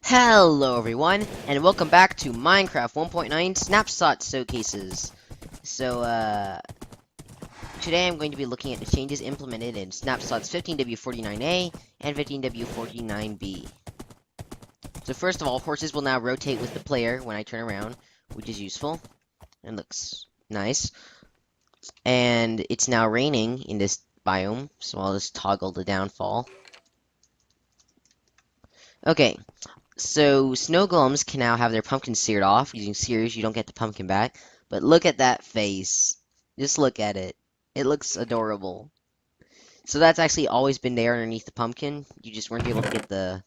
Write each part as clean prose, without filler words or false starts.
Hello everyone, and welcome back to Minecraft 1.9 Snapshot Showcases. Today I'm going to be looking at the changes implemented in Snapshots 15w49a and 15w49b. So first of all, horses will now rotate with the player when I turn around, which is useful, and looks nice. And it's now raining in this biome, so I'll just toggle the downfall. Okay. So, Snow Golems can now have their pumpkin seared off. Using sears, you don't get the pumpkin back. But look at that face. Just look at it. It looks adorable. So that's actually always been there underneath the pumpkin. You just weren't able to get the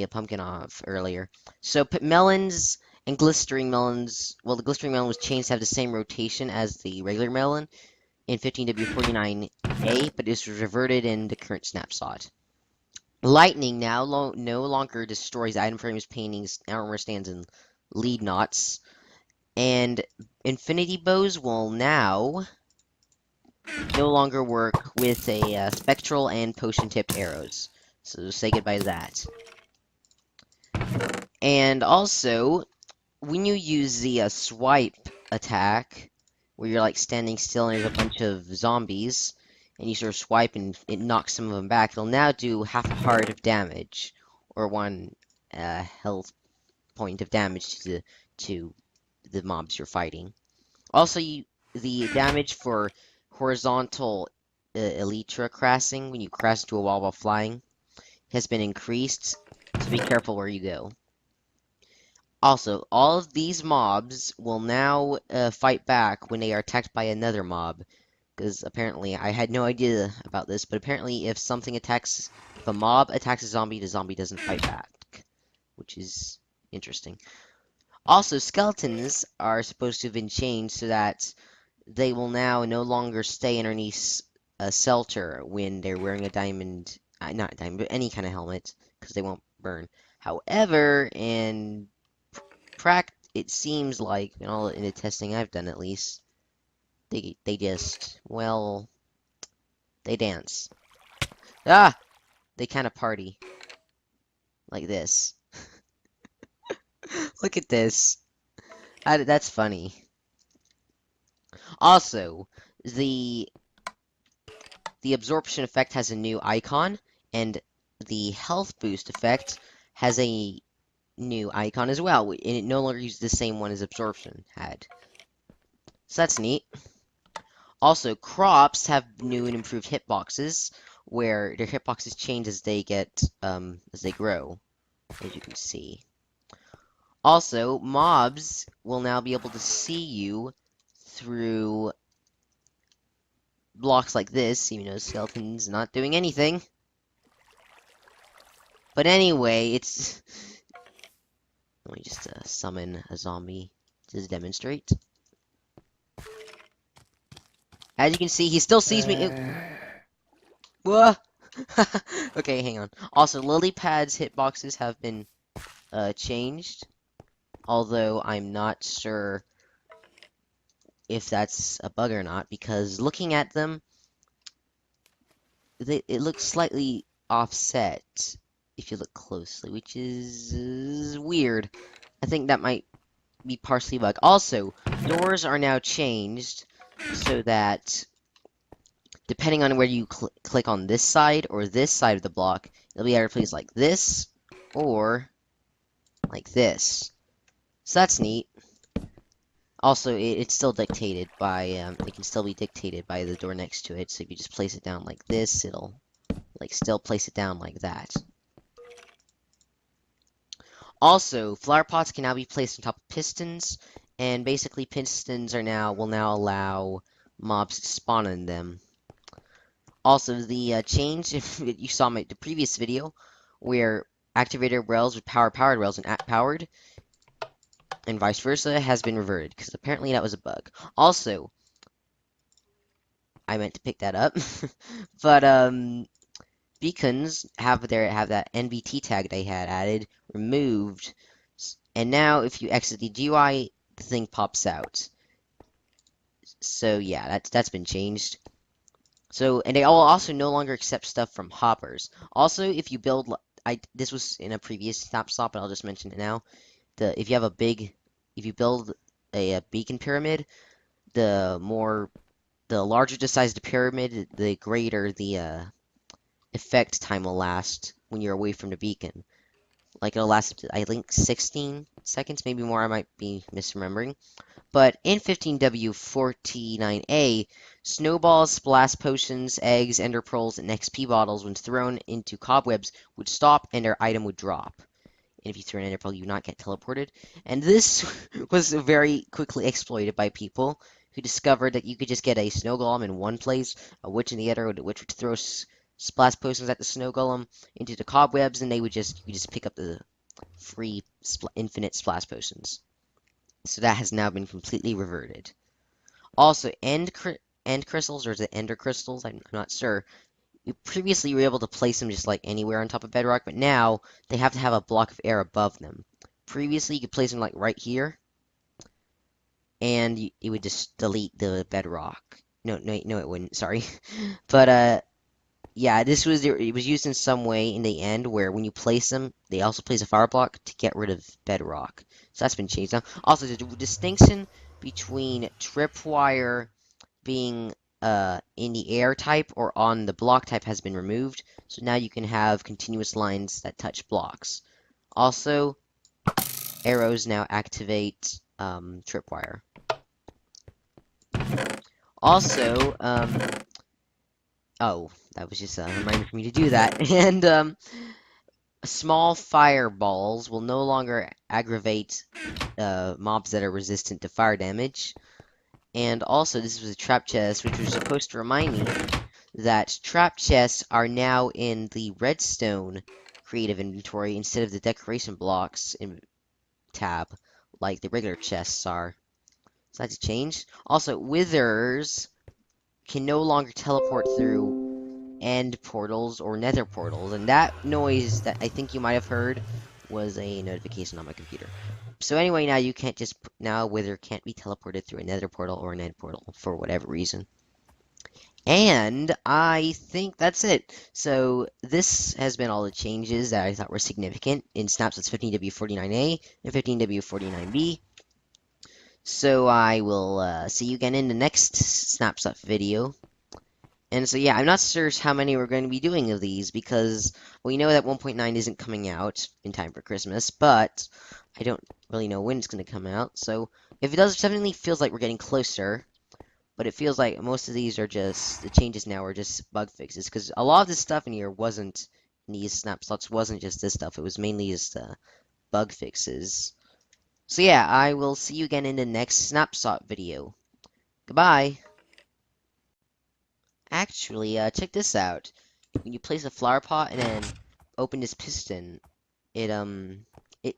pumpkin off earlier. So, melons and glistering melons... Well, the glistering melon was changed to have the same rotation as the regular melon in 15w49a, but this was reverted in the current snapshot. Lightning now no longer destroys item frames, paintings, armor stands, and lead knots. And infinity bows will now no longer work with a spectral and potion-tipped arrows. So say goodbye to that. And also, when you use the swipe attack, where you're like standing still and there's a bunch of zombies, and you sort of swipe and it knocks some of them back, it'll now do half a heart of damage, or one health point of damage to the mobs you're fighting. Also, the damage for horizontal elytra crashing, when you crash into a wall while flying, has been increased, so be careful where you go. Also, all of these mobs will now fight back when they are attacked by another mob. Because apparently, I had no idea about this, but apparently if a mob attacks a zombie, the zombie doesn't fight back. Which is interesting. Also, skeletons are supposed to have been changed so that they will now no longer stay underneath a shelter when they're wearing a diamond, not a diamond, but any kind of helmet, because they won't burn. However, it seems like, in the testing I've done at least, they just, well, they dance. Ah! They kind of party. Like this. Look at this. That's funny. Also, the absorption effect has a new icon, and the health boost effect has a new icon as well, and it no longer uses the same one as absorption had. So that's neat. Also, crops have new and improved hitboxes, where their hitboxes change as they grow, as you can see. Also, mobs will now be able to see you through blocks like this, even though skeleton's not doing anything. But anyway, it's... Let me just summon a zombie to demonstrate. As you can see, he still sees me. Whoa! Okay, hang on. Also, lily pads hitboxes have been changed, although I'm not sure if that's a bug or not, because looking at them, it looks slightly offset if you look closely, which is weird. I think that might be partially a bug. Also, doors are now changed so that depending on where you click on this side or this side of the block, it'll be either placed like this or like this. So that's neat. Also, it's still dictated by, it can still be dictated by the door next to it, so if you just place it down like this, it'll, still place it down like that. Also, flower pots can now be placed on top of pistons, and basically pistons will now allow mobs to spawn in them. Also, the change, if you saw the previous video, where activated rails would power powered rails and powered, and vice versa, has been reverted, because apparently that was a bug. Also, I meant to pick that up, but beacons have that NBT tag they had added removed, and now if you exit the GUI, the thing pops out. So yeah, that's been changed. So, and they will also no longer accept stuff from hoppers. Also, if you build this was in a previous snapshot, but I'll just mention it now. If you build a beacon pyramid, the larger the size of the pyramid, the greater the effect time will last when you're away from the beacon. Like it'll last, I think, 16 seconds, maybe more. I might be misremembering. But in 15w49a, snowballs, splash potions, eggs, ender pearls, and XP bottles, when thrown into cobwebs, would stop and their item would drop. And if you throw an ender pearl, you would not get teleported. And this was very quickly exploited by people who discovered that you could just get a snow golem in one place, a witch in the other, which would throw splash potions at the snow golem into the cobwebs, and you just pick up the free infinite splash potions. So that has now been completely reverted. Also, end crystals, or is it ender crystals? I'm not sure. You previously were able to place them just like anywhere on top of bedrock, but now they have to have a block of air above them. Previously, you could place them like right here, and it would just delete the bedrock. No, it wouldn't. Sorry, but yeah, it was used in some way in the end where when you place them, they also place a fire block to get rid of bedrock. So that's been changed now. Also, the distinction between tripwire being in the air type or on the block type has been removed. So now you can have continuous lines that touch blocks. Also, arrows now activate tripwire. Also, oh, that was just a reminder for me to do that. And small fireballs will no longer aggravate mobs that are resistant to fire damage. And also, this was a trap chest, which was supposed to remind me that trap chests are now in the redstone creative inventory instead of the decoration blocks in tab, like the regular chests are. So that's a change. Also, withers can no longer teleport through end portals or nether portals, and that noise that I think you might have heard was a notification on my computer. So anyway, now wither can't be teleported through a nether portal or an end portal for whatever reason. And I think that's it. So this has been all the changes that I thought were significant in snapshots 15w49a and 15w49b. So I will see you again in the next snapshot video. And so yeah, I'm not sure how many we're going to be doing of these because we know that 1.9 isn't coming out in time for Christmas, but I don't really know when it's going to come out. So if it does, it definitely feels like we're getting closer. But it feels like most of these are just, the changes now are just bug fixes, because a lot of this stuff in here wasn't, in these snapshots, wasn't just this stuff, it was mainly just bug fixes. So yeah, I will see you again in the next snapshot video. Goodbye! Actually, check this out. When you place a flower pot and then open this piston, it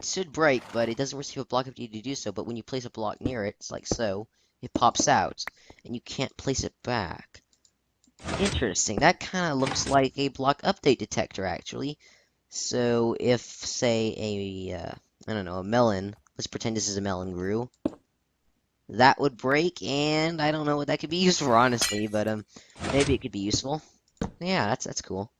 should break, but it doesn't receive a block of you to do so, but when you place a block near it, it's like so, it pops out, and you can't place it back. Interesting, that kind of looks like a block update detector, actually. So, if, say, I don't know, a melon, let's pretend this is a melon grew, that would break, and I don't know what that could be used for, honestly, but, maybe it could be useful. Yeah, that's cool.